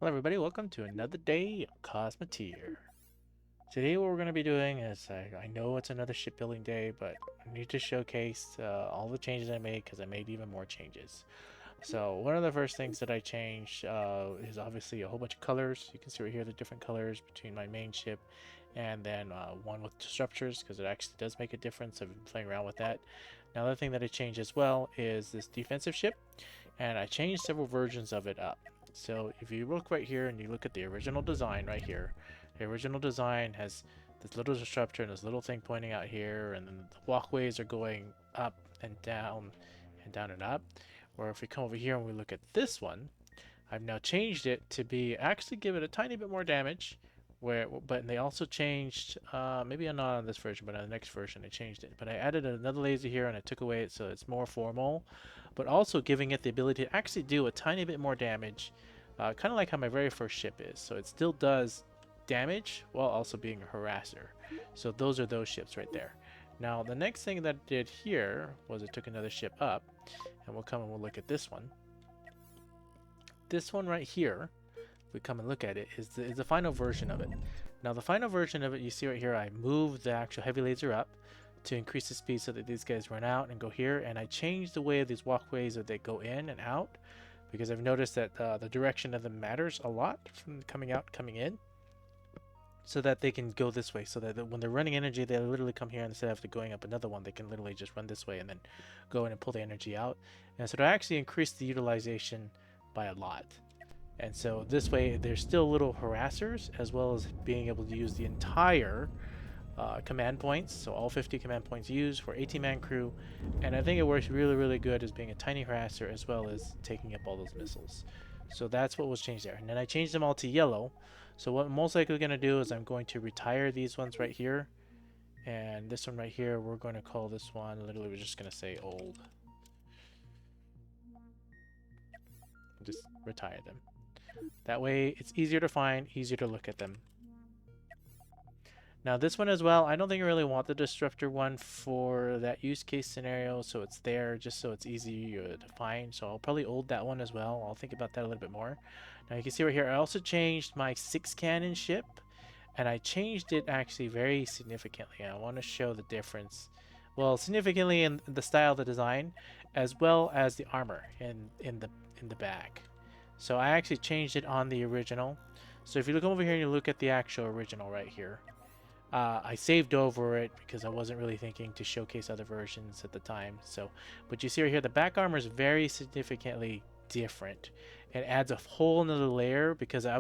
Hello everybody, welcome to another day of Cosmoteer. Today what we're going to be doing is, I know it's another shipbuilding day, but I need to showcase all the changes I made because I made even more changes. So one of the first things that I changed is obviously a whole bunch of colors. You can see right here the different colors between my main ship and then one with disruptors, because it actually does make a difference. I've been playing around with that. Now, another thing that I changed as well is this defensive ship, and I changed several versions of it up. So if you look right here and you look at the original design right here, the original design has this little disruptor and this little thing pointing out here, and then the walkways are going up and down and down and up. Or if we come over here and we look at this one, I've now changed it to be actually give it a tiny bit more damage. But they also changed, maybe not on this version, but on the next version I changed it. But I added another laser here and I took away it so it's more formal, but also giving it the ability to actually do a tiny bit more damage, kind of like how my very first ship is. So it still does damage while also being a harasser. So those are those ships right there. Now the next thing that I did here was I took another ship up, and we'll come and we'll look at this one. This one right here, if we come and look at it, is the final version of it. Now the final version of it, you see right here, I moved the actual heavy laser up to increase the speed so that these guys run out and go here, and I changed the way of these walkways that they go in and out, because I've noticed that the direction of them matters a lot from coming out, coming in, so that they can go this way, so that when they're running energy, they literally come here, and instead of going up another one, they can literally just run this way and then go in and pull the energy out. And so to actually increase the utilization by a lot. And so this way there's still little harassers, as well as being able to use the entire command points, so all 50 command points used for 18-man crew. And I think it works really good as being a tiny harasser, as well as taking up all those missiles. So that's what was changed there. And then I changed them all to yellow. So what I'm most likely going to do is I'm going to retire these ones right here, and this one right here, we're going to call this one, literally we're just going to say old. Just retire them. That way it's easier to find, easier to look at them. Now this one as well, I don't think I really want the disruptor one for that use case scenario, so it's there just so it's easy to find. So I'll probably old that one as well. I'll think about that a little bit more. Now you can see right here, I also changed my 6-cannon ship, and I changed it actually very significantly. I want to show the difference. Well, significantly in the style of the design, as well as the armor in the back. So I actually changed it on the original. So if you look over here and you look at the actual original right here, I saved over it because I wasn't really thinking to showcase other versions at the time. So, but you see right here, the back armor is very significantly different. It adds a whole another layer because I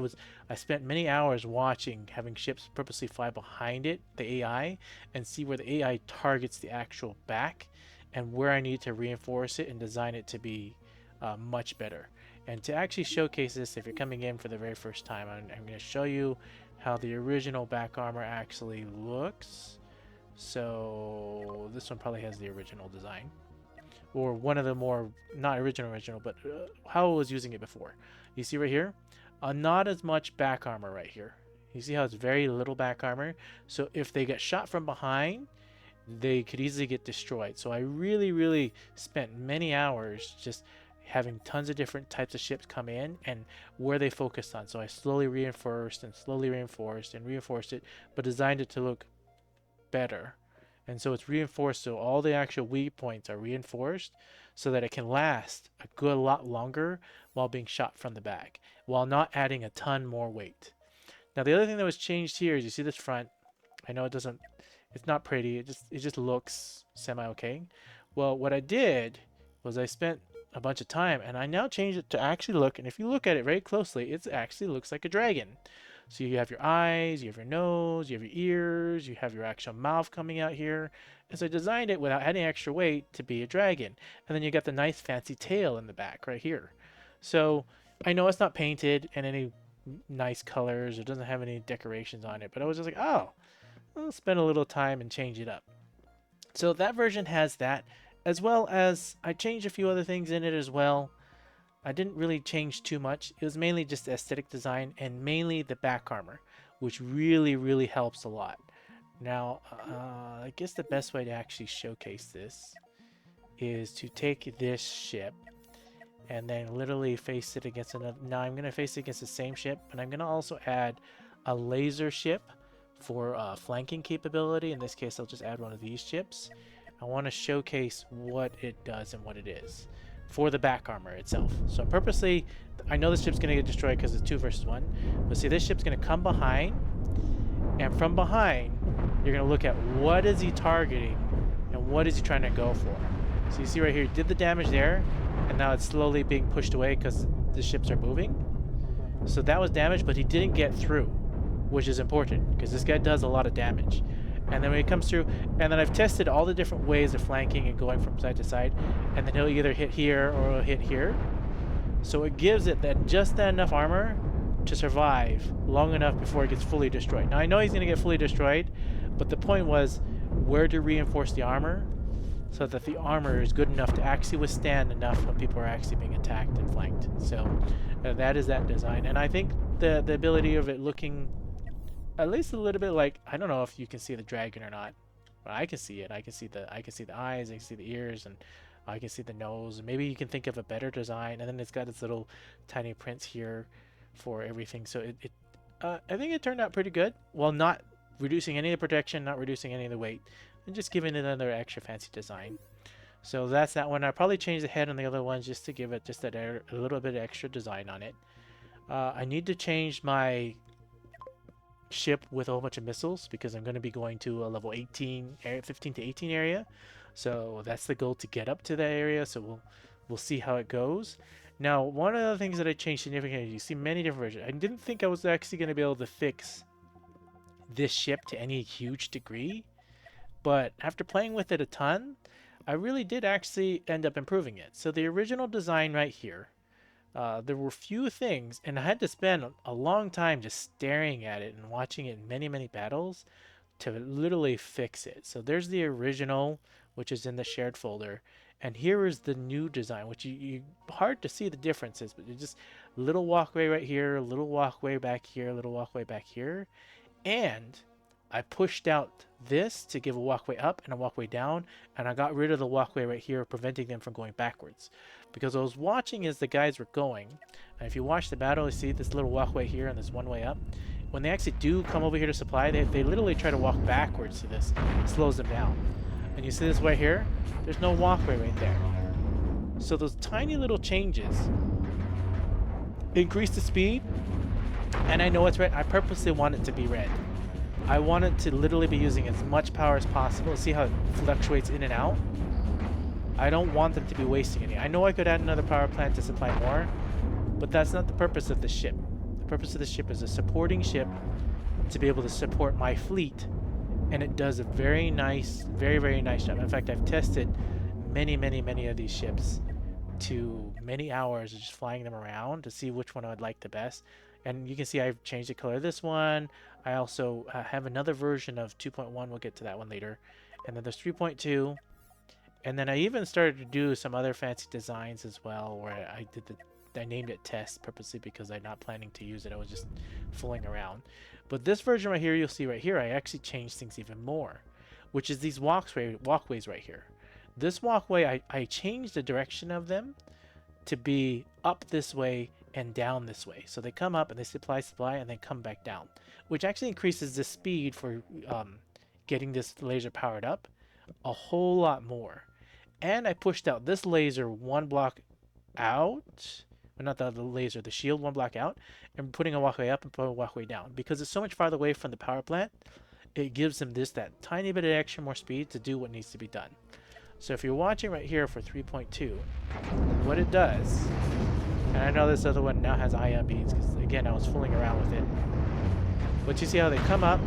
spent many hours watching, having ships purposely fly behind it, the AI, and see where the AI targets the actual back and where I need to reinforce it and design it to be much better. And to actually showcase this, if you're coming in for the very first time, I'm going to show you how the original back armor actually looks. So this one probably has the original design, or one of the more, not original, but how I was using it before. You see right here, not as much back armor right here. You see how it's very little back armor. So if they get shot from behind, they could easily get destroyed. So I really spent many hours just having tons of different types of ships come in and where they focused on. So I slowly reinforced and reinforced it, but designed it to look better. And so it's reinforced, so all the actual weak points are reinforced so that it can last a good lot longer while being shot from the back, while not adding a ton more weight. Now the other thing that was changed here is, you see this front. I know it's not pretty, it just looks semi-okay. Well, what I did was I spent a bunch of time, and I now changed it to actually look, and if you look at it very closely, it actually looks like a dragon. So you have your eyes, you have your nose, you have your ears, you have your actual mouth coming out here. And so I designed it without adding extra weight to be a dragon. And then you got the nice fancy tail in the back right here. So I know it's not painted in any nice colors, it doesn't have any decorations on it, but I was just like, oh, I'll spend a little time and change it up. So that version has that, as well as I changed a few other things in it as well. I didn't really change too much. It was mainly just the aesthetic design and mainly the back armor, which really helps a lot. Now, I guess the best way to actually showcase this is to take this ship and then literally face it against another. Now I'm going to face it against the same ship, and I'm going to also add a laser ship for flanking capability. In this case, I'll just add one of these ships. I want to showcase what it does and what it is for the back armor itself. So purposely, I know this ship's going to get destroyed because it's 2 versus 1, but see, this ship's going to come behind, and from behind, you're going to look at what is he targeting and what is he trying to go for. So you see right here, he did the damage there, and now it's slowly being pushed away because the ships are moving. So that was damage, but he didn't get through, which is important because this guy does a lot of damage. And then when he comes through, and then I've tested all the different ways of flanking and going from side to side, and then he'll either hit here or he'll hit here. So it gives it that just that enough armor to survive long enough before it gets fully destroyed. Now I know he's going to get fully destroyed, but the point was where to reinforce the armor so that the armor is good enough to actually withstand enough when people are actually being attacked and flanked. So that is that design, and I think the ability of it looking at least a little bit like, I don't know if you can see the dragon or not, but I can see it. I can see the eyes, I can see the ears, and I can see the nose. Maybe you can think of a better design, and then it's got its little tiny prints here for everything. So I think it turned out pretty good. Well, not reducing any of the protection, not reducing any of the weight, and just giving it another extra fancy design. So that's that one. I probably changed the head on the other ones just to give it just a little bit of extra design on it. I need to change my ship with a whole bunch of missiles because I'm going to be going to a level 18, 15 to 18 area. So that's the goal, to get up to that area. So we'll see how it goes. Now, one of the things that I changed significantly, you see many different versions. I didn't think I was actually going to be able to fix this ship to any huge degree, but after playing with it a ton, I really did actually end up improving it. So the original design right here, there were few things, and I had to spend a long time just staring at it and watching it in many, many battles to literally fix it. So there's the original, which is in the shared folder, and here is the new design, which you hard to see the differences, but you just little walkway right here, a little walkway back here, a little walkway back here, and I pushed out this to give a walkway up and a walkway down, and I got rid of the walkway right here, preventing them from going backwards. Because I was watching as the guys were going, and if you watch the battle, you see this little walkway here and this one way up. When they actually do come over here to supply, they literally try to walk backwards to this. It slows them down. And you see this right here? There's no walkway right there. So those tiny little changes increase the speed, and I know it's red. I purposely want it to be red. I want it to literally be using as much power as possible. See how it fluctuates in and out? I don't want them to be wasting any. I know I could add another power plant to supply more, but that's not the purpose of the ship. The purpose of the ship is a supporting ship to be able to support my fleet, and it does a very nice, very, very nice job. In fact, I've tested many, many, many of these ships to many hours of just flying them around to see which one I would like the best. And you can see I've changed the color of this one. I also have another version of 2.1. We'll get to that one later. And then there's 3.2. And then I even started to do some other fancy designs as well, where I named it Test purposely because I'm not planning to use it. I was just fooling around. But this version right here, you'll see right here, I actually changed things even more, which is these walkways right here. This walkway, I changed the direction of them to be up this way and down this way. So they come up and they supply, and then come back down, which actually increases the speed for getting this laser powered up a whole lot more. And I pushed out this laser one block out, well, not the laser, the shield one block out, and putting a walkway up and putting a walkway down. Because it's so much farther away from the power plant, it gives them that tiny bit of extra more speed to do what needs to be done. So if you're watching right here for 3.2, what it does, and I know this other one now has ion beams because again I was fooling around with it, but you see how they come up,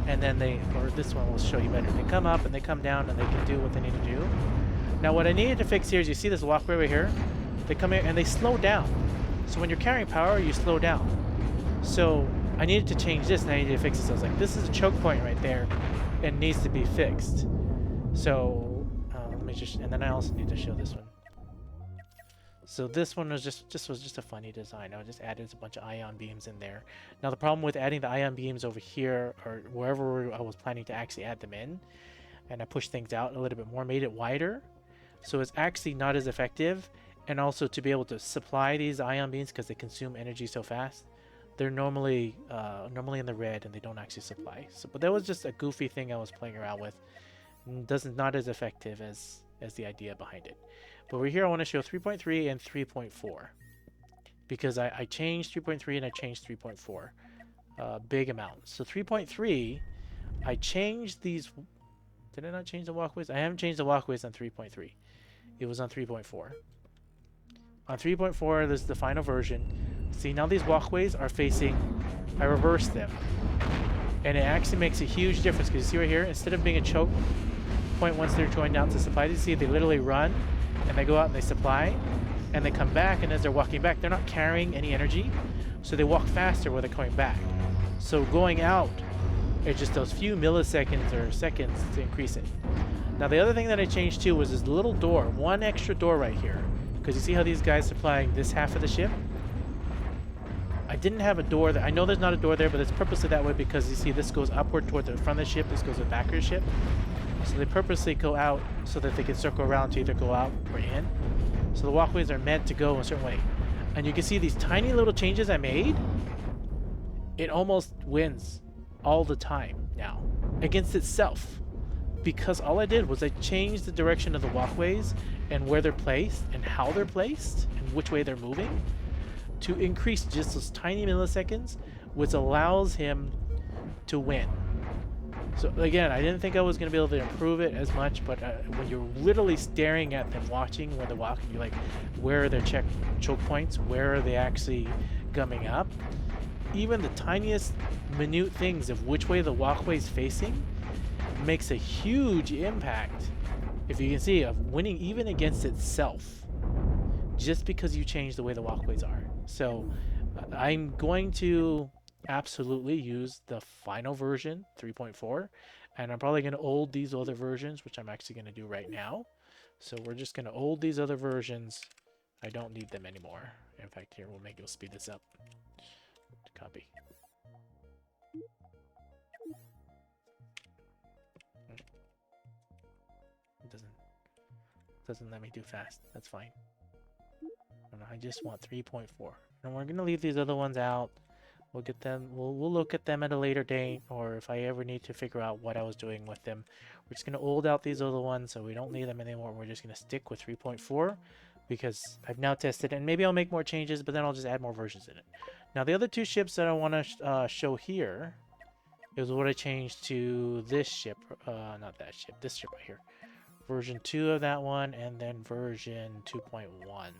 and then or this one will show you better, they come up and they come down and they can do what they need to do. Now what I needed to fix here is, you see this walkway right here, they come in and they slow down. So when you're carrying power, you slow down. So I needed to change this and I needed to fix this. So I was like, this is a choke point right there and needs to be fixed. So let me just, and then I also need to show this one. So this one was just a funny design. I just added a bunch of ion beams in there. Now the problem with adding the ion beams over here or wherever I was planning to actually add them in, and I pushed things out a little bit more, made it wider. So it's actually not as effective. And also to be able to supply these ion beams, because they consume energy so fast, they're normally in the red and they don't actually supply. So, but that was just a goofy thing I was playing around with. Not as effective as the idea behind it. But over here I want to show 3.3 and 3.4 because I changed 3.3 and I changed 3.4 big amount. So 3.3 I changed these. Did I not change the walkways? I haven't changed the walkways on 3.3. It was on 3.4. On 3.4, this is the final version. See, now these walkways are facing, I reversed them. And it actually makes a huge difference because you see right here, instead of being a choke point once they're joined out to supply, you see they literally run and they go out and they supply and they come back, and as they're walking back, they're not carrying any energy. So they walk faster when they're coming back. So going out, it's just those few milliseconds or seconds to increase it. Now the other thing that I changed too was this little door, one extra door right here. Because you see how these guys are supplying this half of the ship? I didn't have a door there. I know there's not a door there, but it's purposely that way because you see this goes upward toward the front of the ship, this goes to the back of the ship. So they purposely go out so that they can circle around to either go out or in. So the walkways are meant to go a certain way. And you can see these tiny little changes I made. It almost wins all the time now against itself. Because all I did was I changed the direction of the walkways and where they're placed and how they're placed and which way they're moving to increase just those tiny milliseconds, which allows him to win. So again, I didn't think I was going to be able to improve it as much, but when you're literally staring at them watching when they're walking, you're like, where are their choke points? Where are they actually gumming up? Even the tiniest minute things of which way the walkway is facing makes a huge impact, if you can see, of winning even against itself just because you change the way the walkways are. So I'm going to absolutely use the final version 3.4, and I'm probably going to old these other versions, which I'm actually going to do right now. So we're just going to old these other versions. I don't need them anymore. In fact, here we'll speed this up. Copy. Doesn't let me do fast. That's fine. I just want 3.4, and we're gonna leave these other ones out. We'll get them. We'll look at them at a later date, or if I ever need to figure out what I was doing with them. We're just gonna old out these other ones, so we don't need them anymore. We're just gonna stick with 3.4 because I've now tested it, and maybe I'll make more changes, but then I'll just add more versions in it. Now the other two ships that I want to show here is what I changed to this ship. Not that ship. This ship right here. Version 2 of that one, and then version 2.1.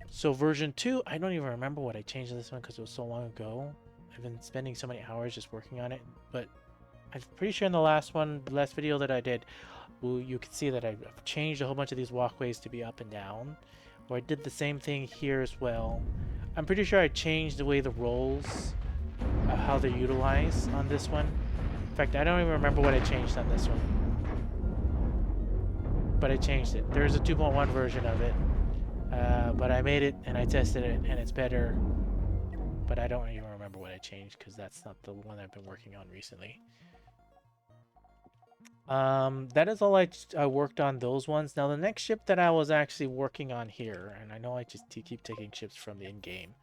So version 2, I don't even remember what I changed in this one because it was so long ago. I've been spending so many hours just working on it, but I'm pretty sure in the last video that I did, you can see that I've changed a whole bunch of these walkways to be up and down. Or I did the same thing here as well. I'm pretty sure I changed the way the rolls, how they're utilized on this one. In fact, I don't even remember what I changed on this one. But I changed it. There's a 2.1 version of it. But I made it and I tested it and it's better. But I don't even remember what I changed because that's not the one I've been working on recently. That is all I worked on those ones. Now the next ship that I was actually working on here, and I know I just keep taking ships from the in-game,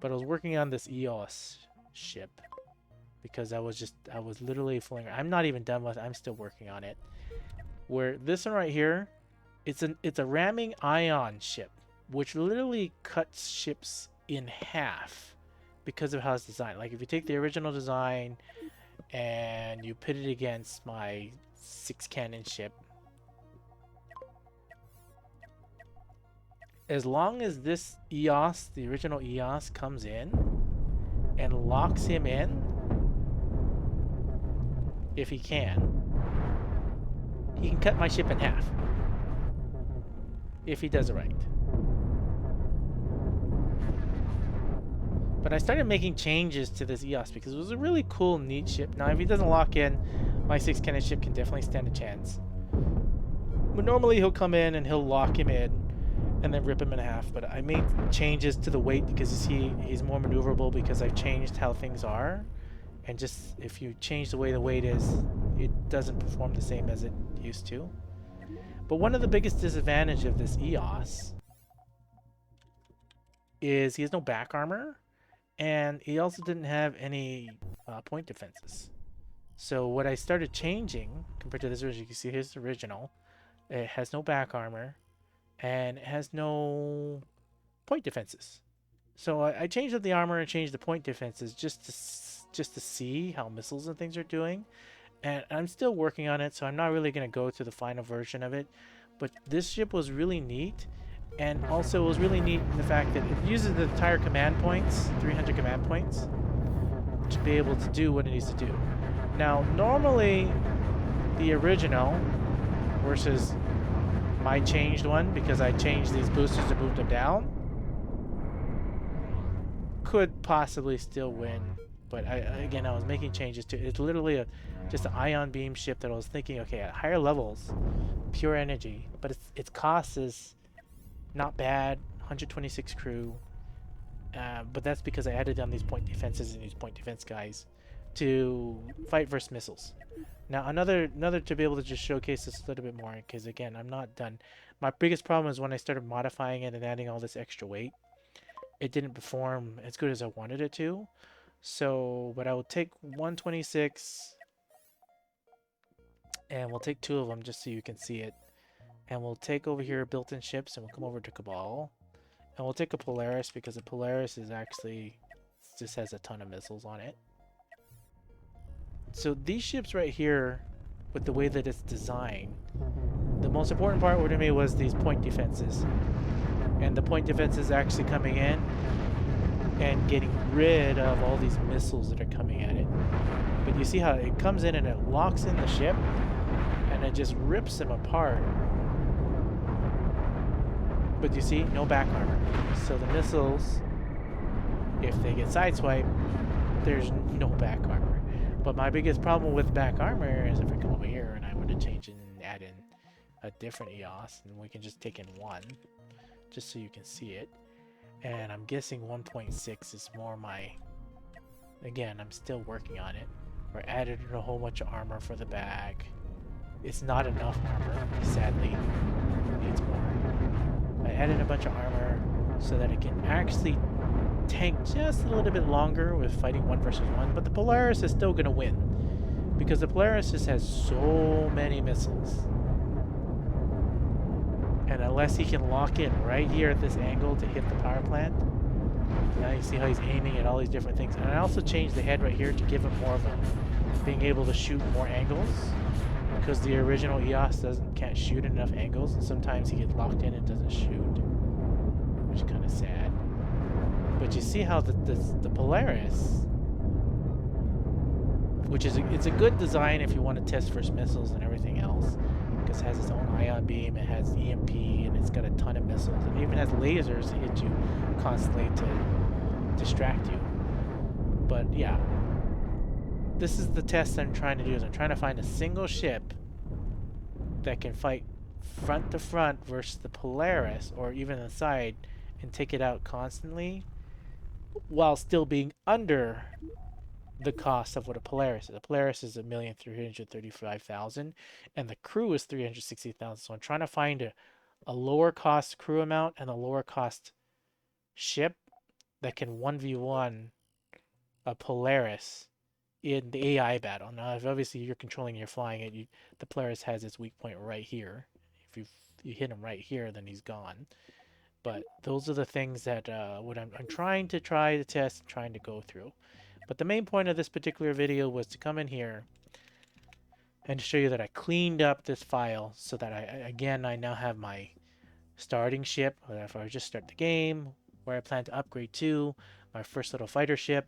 but I was working on this Eos ship. Because I was literally fooling around. I'm not even done with it. I'm still working on it. Where this one right here, it's a ramming ion ship, which literally cuts ships in half because of how it's designed. Like if you take the original design and you put it against my 6-cannon ship, as long as this Eos, the original Eos, comes in and locks him in, if he can cut my ship in half if he does it right. But I started making changes to this Eos because it was a really cool, neat ship. Now if he doesn't lock in, my 6-cannon ship can definitely stand a chance. But normally he'll come in and he'll lock him in and then rip him in half. But I made changes to the weight because you see he's more maneuverable because I've changed how things are. And just if you change the way the weight is, it doesn't perform the same as it used to. But one of the biggest disadvantages of this Eos is he has no back armor, and he also didn't have any point defenses. So what I started changing compared to this version, you can see his original, it has no back armor, and it has no point defenses. So I changed up the armor and changed the point defenses just to see how missiles and things are doing. And I'm still working on it, so I'm not really going to go to the final version of it. But this ship was really neat, and also it was really neat in the fact that it uses the entire command points, 300 command points, to be able to do what it needs to do. Now, normally, the original versus my changed one, because I changed these boosters and moved them down, could possibly still win. But again, I was making changes to it. It's literally just an ion beam ship that I was thinking, okay, at higher levels, pure energy, but its cost is not bad, 126 crew, but that's because I added on these point defenses and these point defense guys to fight versus missiles. Now another to be able to just showcase this a little bit more, because again, I'm not done. My biggest problem is when I started modifying it and adding all this extra weight, it didn't perform as good as I wanted it to. So, but I will take 126, and we'll take 2 of them just so you can see it. And we'll take over here built-in ships, and we'll come over to Cabal. And we'll take a Polaris, because the Polaris is actually, just has a ton of missiles on it. So these ships right here, with the way that it's designed, the most important part to me was these point defenses. And the point defenses actually coming in and getting rid of all these missiles that are coming at it. But you see how it comes in and it locks in the ship, and it just rips them apart. But you see, no back armor. So the missiles, if they get sideswiped, there's no back armor. But my biggest problem with back armor is if I come over here and I were to change it and add in a different Eos, and we can just take in 1, just so you can see it. And I'm guessing 1.6 is more my... Again, I'm still working on it. Or added a whole bunch of armor for the back. It's not enough armor, sadly. It needs more. I added a bunch of armor so that it can actually tank just a little bit longer with fighting 1 versus 1. But the Polaris is still going to win, because the Polaris just has so many missiles. And unless he can lock in right here at this angle to hit the power plant, now you see how he's aiming at all these different things. And I also changed the head right here to give him more of a being able to shoot more angles, because the original Eos can't shoot enough angles, and sometimes he gets locked in and doesn't shoot, which is kind of sad. But you see how the Polaris, which is it's a good design if you want to test first missiles and everything else, because it has its own ion beam, it has EMP, and it's got a ton of missiles, and it even has lasers to hit you constantly to distract you. But yeah, this is the test I'm trying to do. Is I'm trying to find a single ship that can fight front to front versus the Polaris, or even the side, and take it out constantly, while still being under the cost of what a Polaris is. A Polaris is 1,335,000, and the crew is 360,000. So I'm trying to find a lower cost crew amount and a lower cost ship that can 1v1 a Polaris in the AI battle. Now, if obviously you're controlling, you're flying it, the Polaris has its weak point right here. If you hit him right here, then he's gone. But those are the things that what I'm trying to test and trying to go through. But the main point of this particular video was to come in here and to show you that I cleaned up this file so that I now have my starting ship, or if I just start the game, where I plan to upgrade to, my first little fighter ship,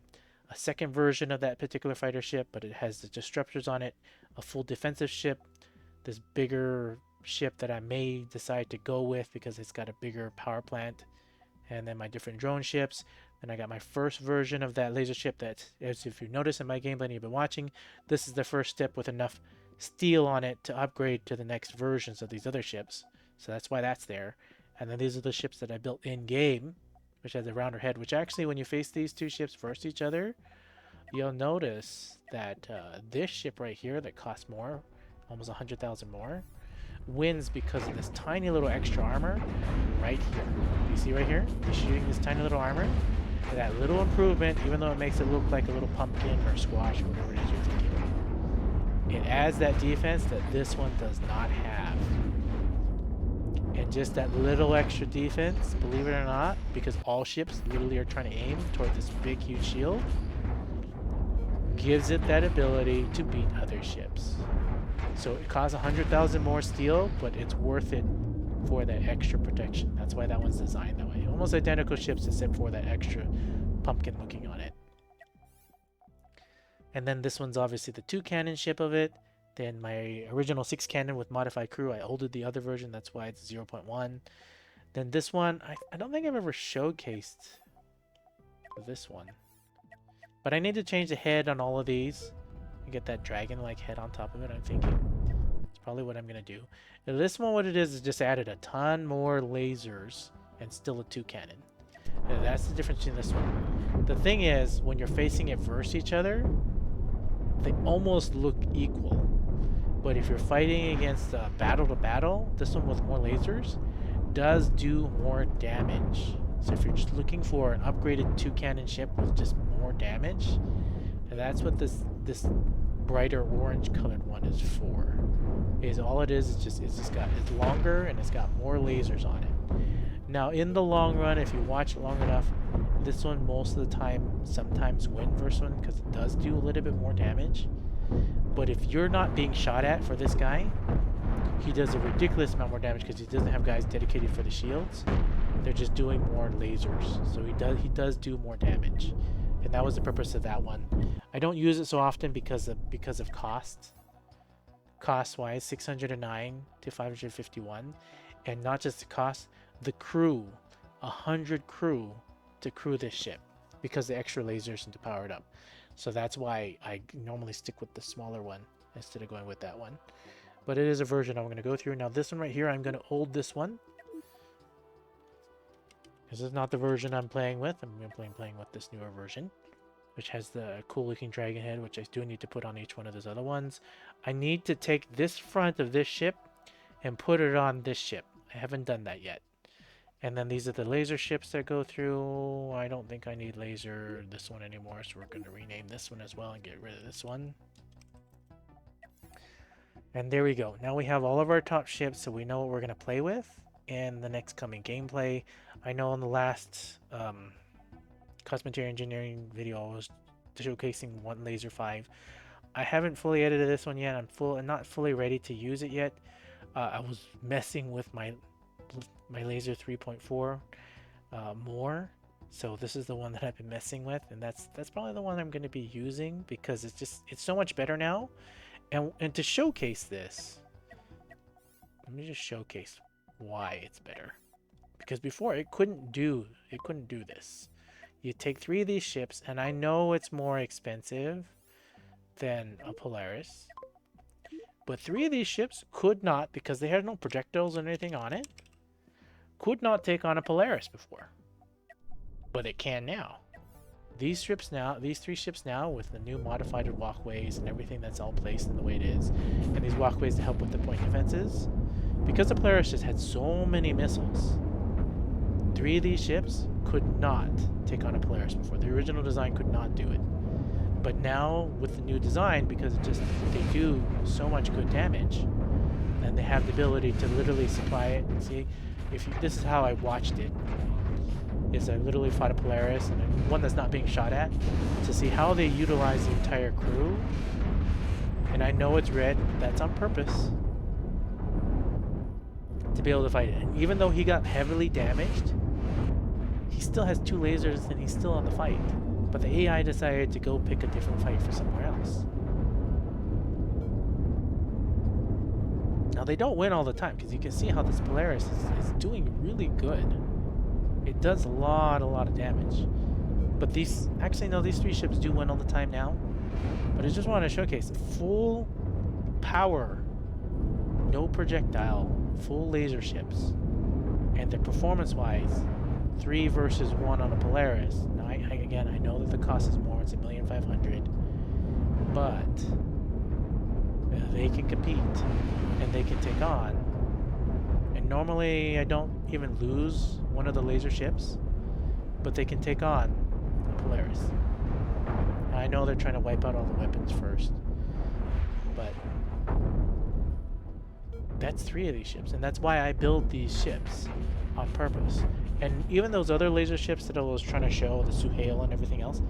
a second version of that particular fighter ship, but it has the disruptors on it, a full defensive ship, this bigger ship that I may decide to go with because it's got a bigger power plant, and then my different drone ships. Then I got my first version of that laser ship that, as if you notice in my gameplay and you've been watching, this is the first step with enough steel on it to upgrade to the next versions of these other ships. So that's why that's there. And then these are the ships that I built in-game, which has a rounder head, which actually when you face these two ships versus each other, you'll notice that this ship right here that costs more, almost 100,000 more, wins because of this tiny little extra armor right here. You see right here? He's shooting this tiny little armor. And that little improvement, even though it makes it look like a little pumpkin or squash or whatever it is you're thinking, it adds that defense that this one does not have. And just that little extra defense, believe it or not, because all ships literally are trying to aim toward this big, huge shield, gives it that ability to beat other ships. So it costs 100,000 more steel, but it's worth it for that extra protection. That's why that one's designed that way. Almost identical ships except for that extra pumpkin looking on it. And then this one's obviously the 2-cannon ship of it. Then my original 6-cannon with modified crew, I altered the other version, that's why it's 0.1. Then this one, I don't think I've ever showcased this one. But I need to change the head on all of these and get that dragon-like head on top of it, I'm thinking. That's probably what I'm going to do. Now, this one, what it is just added a ton more lasers and still a 2-cannon. Now, that's the difference between this one. The thing is, when you're facing it versus each other, they almost look equal. But if you're fighting against battle to battle, this one with more lasers does do more damage. So if you're just looking for an upgraded 2-cannon ship with just more damage, and that's what this brighter orange colored one is for. Is all it is just it's longer and it's got more lasers on it. Now in the long run, if you watch it long enough, this one most of the time sometimes win versus one because it does do a little bit more damage. But if you're not being shot at for this guy, he does a ridiculous amount more damage because he doesn't have guys dedicated for the shields. They're just doing more lasers. So he does do more damage. And that was the purpose of that one. I don't use it so often because of cost. Cost-wise, 609 to 551. And not just the cost, the crew. 100 crew to crew this ship because the extra lasers and to power it up. So that's why I normally stick with the smaller one instead of going with that one. But it is a version I'm going to go through. Now this one right here, I'm going to hold this one. This is not the version I'm playing with. I'm going to be playing with this newer version, which has the cool looking dragon head, which I do need to put on each one of those other ones. I need to take this front of this ship and put it on this ship. I haven't done that yet. And then these are the laser ships that go through. I don't think I need laser this one anymore, so we're going to rename this one as well and get rid of this one. And there we go. Now we have all of our top ships, so we know what we're going to play with in the next coming gameplay. I know in the last Cosmoteer engineering video I was showcasing one laser 5. I haven't fully edited this one yet. I'm not fully ready to use it yet. I was messing with my laser 3.4 more, so this is the one that I've been messing with, and that's probably the one I'm going to be using because it's so much better now. And to showcase this, let me just showcase why it's better, because before it couldn't do this. You take 3 of these ships, and I know it's more expensive than a Polaris, but 3 of these ships could not, because they had no projectiles or anything on it, could not take on a Polaris before, but it can now. These 3 ships now, with the new modified walkways and everything that's all placed in the way it is, and these walkways to help with the point defenses, because the Polaris just had so many missiles, 3 of these ships could not take on a Polaris before. The original design could not do it. But now, with the new design, because they do so much good damage, and they have the ability to literally supply it. See, this is how I watched it. Is I literally fought a Polaris and one that's not being shot at to see how they utilize the entire crew. And I know it's red, that's on purpose to be able to fight it. And even though he got heavily damaged, he still has 2 lasers and he's still on the fight. But the AI decided to go pick a different fight for somewhere else. Now they don't win all the time because you can see how this Polaris is doing really good. It does a lot of damage. But these 3 ships do win all the time now. But I just want to showcase full power, no projectile, full laser ships. And their performance-wise, 3 versus 1 on a Polaris. Now, again, I know that the cost is more. It's $1,500,000. But they can compete, and they can take on And normally I don't even lose one of the laser ships, but they can take on the Polaris. Now, I know they're trying to wipe out all the weapons first, but that's 3 of these ships, and that's why I build these ships on purpose. And even those other laser ships that I was trying to show, the Suhail and everything else,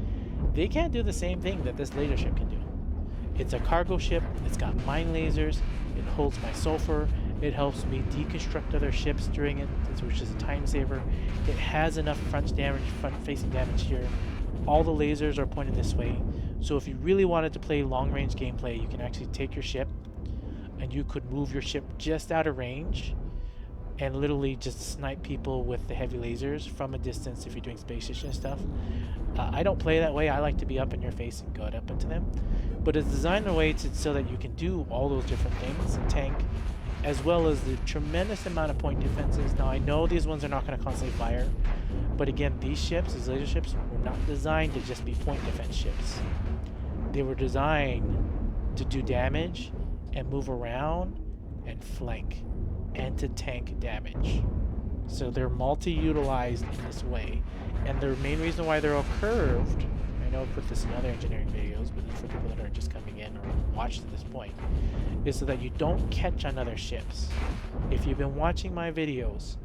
they can't do the same thing that this laser ship can do. It's a cargo ship, it's got mine lasers, it holds my sulfur, it helps me deconstruct other ships during it, which is a time saver. It has enough front-facing damage here. All the lasers are pointed this way, so if you really wanted to play long-range gameplay, you can actually take your ship, and you could move your ship just out of range, and literally just snipe people with the heavy lasers from a distance if you're doing space station stuff. I don't play that way. I like to be up in your face and go up into them. But it's designed in a way so that you can do all those different things and tank, as well as the tremendous amount of point defenses. Now, I know these ones are not going to constantly fire, but again, these ships, these laser ships, were not designed to just be point defense ships. They were designed to do damage and move around and flank and to tank damage. So they're multi-utilized in this way. And the main reason why they're all curved, I know I've put this in other engineering videos, but for people that are just coming in or watched at this point, is so that you don't catch on other ships. If you've been watching my videos,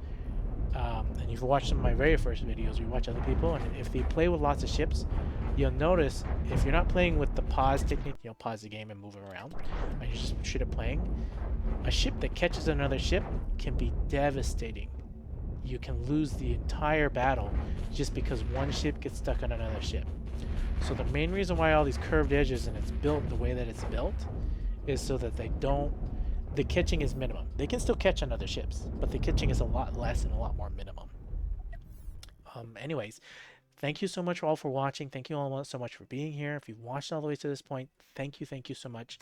and you've watched some of my very first videos, you watch other people, and if they play with lots of ships, you'll notice if you're not playing with the pause technique, you'll pause the game and move around, and you're just straight up playing, a ship that catches another ship can be devastating. You can lose the entire battle just because one ship gets stuck on another ship. So the main reason why all these curved edges and it's built the way that it's built is so that the catching is minimum. They can still catch on other ships, but the catching is a lot less and a lot more minimum. Anyways, thank you so much all for watching. Thank you all so much for being here. If you've watched all the way to this point, thank you so much.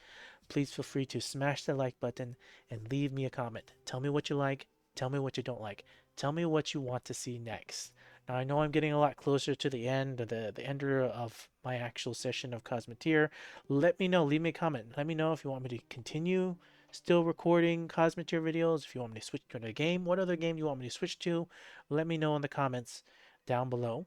Please feel free to smash the like button and leave me a comment. Tell me what you like. Tell me what you don't like. Tell me what you want to see next. Now, I know I'm getting a lot closer to the end, the ender of my actual session of Cosmoteer. Let me know. Leave me a comment. Let me know if you want me to continue still recording Cosmoteer videos, if you want me to switch to another game, what other game you want me to switch to. Let me know in the comments down below.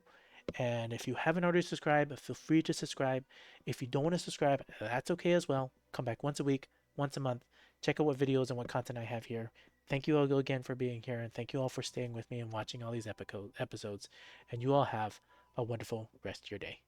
And if you haven't already subscribed, feel free to subscribe. If you don't want to subscribe, that's okay as well. Come back once a week, once a month. Check out what videos and what content I have here. Thank you all again for being here, and thank you all for staying with me and watching all these episodes. And you all have a wonderful rest of your day.